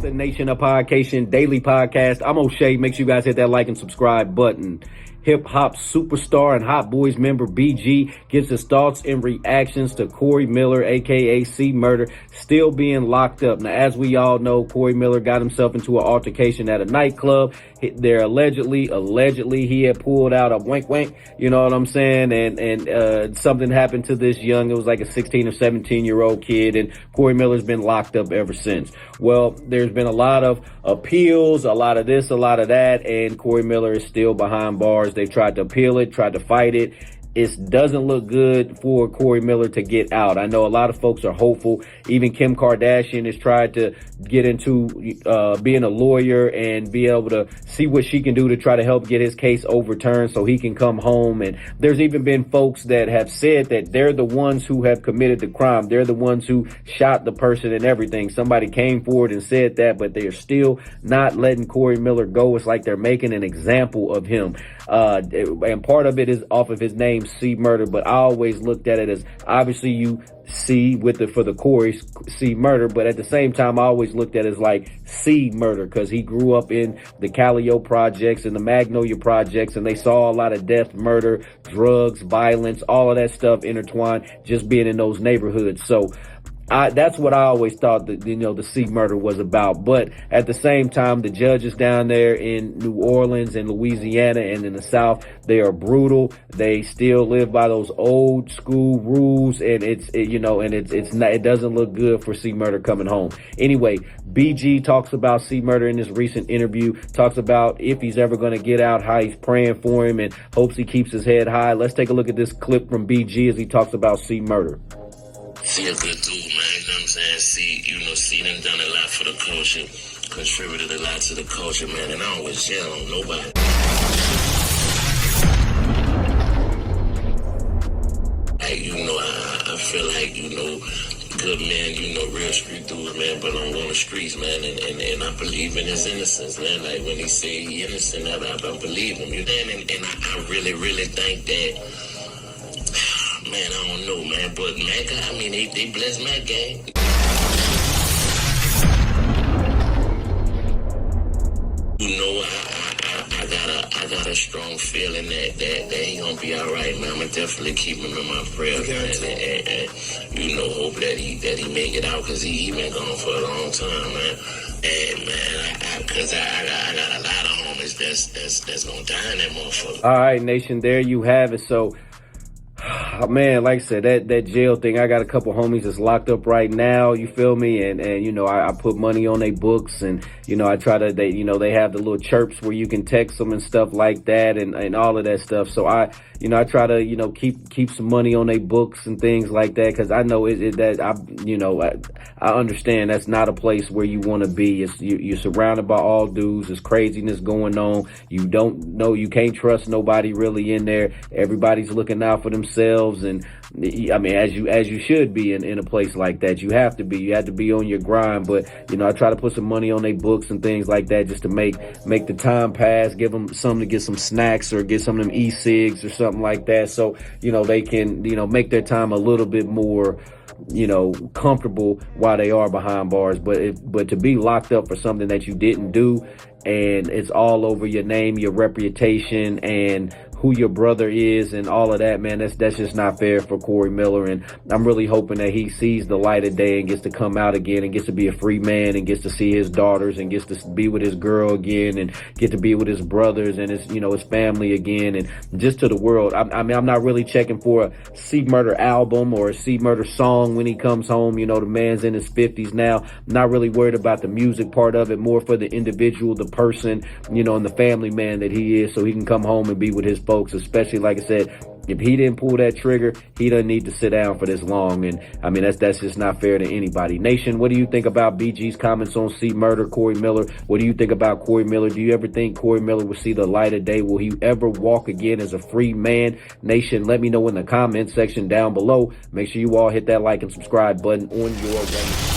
The Nation of Podcation Daily Podcast. I'm O'Shea. Make sure you guys hit that like and subscribe button. Hip hop superstar and Hot Boys member BG gives his thoughts and reactions to Corey Miller, aka C Murder, still being locked up. Now, as we all know, Corey Miller got himself into an altercation at a nightclub. There allegedly he had pulled out a wank, you know what I'm saying? And something happened to this it was like a 16 or 17 year old kid, and Corey Miller's been locked up ever since. Well, there's been a lot of appeals, a lot of this, a lot of that, and Corey Miller is still behind bars. They've tried to appeal it, tried to fight it. It doesn't look good for Corey Miller to get out. I know a lot of folks are hopeful. Even Kim Kardashian has tried to get into being a lawyer and be able to see what she can do to try to help get his case overturned so he can come home. And there's even been folks that have said that they're the ones who have committed the crime. They're the ones who shot the person and everything. Somebody came forward and said that, but they're still not letting Corey Miller go. It's like they're making an example of him. And part of it is off of his name, C Murder, but I always looked at it as obviously you C for the Corey C Murder, but at the same time I always looked at it as like C Murder because he grew up in the Callio projects and the Magnolia projects, and they saw a lot of death, murder, drugs, violence, all of that stuff intertwined just being in those neighborhoods. So that's what I always thought that, the C Murder was about. But at the same time, the judges down there in New Orleans and Louisiana and in the South, they are brutal. They still live by those old school rules, and it doesn't look good for C Murder coming home. Anyway, BG talks about C Murder in this recent interview, talks about if he's ever going to get out, how he's praying for him and hopes he keeps his head high. Let's take a look at this clip from BG as he talks about C Murder. See a good dude, man, you know what I'm saying? C done a lot for the culture, contributed a lot to the culture, man, and I don't wish jail on nobody. I feel like, good man, real street dudes, man, but I'm on the streets, man, and I believe in his innocence, man. Like, when he say he innocent, I believe him, and I really, really think that, man, I don't know, man, but Mac, they bless Mac gang. I got a strong feeling that he gonna be all right, man. I'ma definitely keep him in my prayers, man, and hope that he make it out, cause he been gone for a long time, man. And man, cause I got a lot of homies that's gonna die in that motherfucker. All right, Nation, there you have it. So, man, like I said, that jail thing, I got a couple homies that's locked up right now, you feel me? And I put money on their books, and, I try to, they have the little chirps where you can text them and stuff like that, and all of that stuff. So I try to, keep some money on their books and things like that, because I know I understand that's not a place where you want to be. You're surrounded by all dudes. There's craziness going on. You don't know, you can't trust nobody really in there. Everybody's looking out for themselves, and as you should be in a place like that. You have to be on your grind. But I try to put some money on their books and things like that, just to make the time pass, give them something to get some snacks or get some of them e-cigs or something like that, so they can make their time a little bit more comfortable while they are behind bars. But to be locked up for something that you didn't do, and it's all over your name, your reputation, and who your brother is and all of that, man, that's just not fair for Corey Miller. And I'm really hoping that he sees the light of day and gets to come out again and gets to be a free man and gets to see his daughters and gets to be with his girl again and get to be with his brothers and his family again, and just to the world. I'm not really checking for a C Murder album or a C Murder song when he comes home. The man's in his 50s now. I'm not really worried about the music part of it, more for the individual, the person, and the family man that he is, so he can come home and be with his folks, especially, like I said, if he didn't pull that trigger, he doesn't need to sit down for this long. And that's just not fair to anybody. Nation, what do you think about BG's comments on C Murder, Corey Miller? What do you think about Corey Miller? Do you ever think Corey Miller will see the light of day? Will he ever walk again as a free man? Nation, let me know in the comment section down below. Make sure you all hit that like and subscribe button on your way.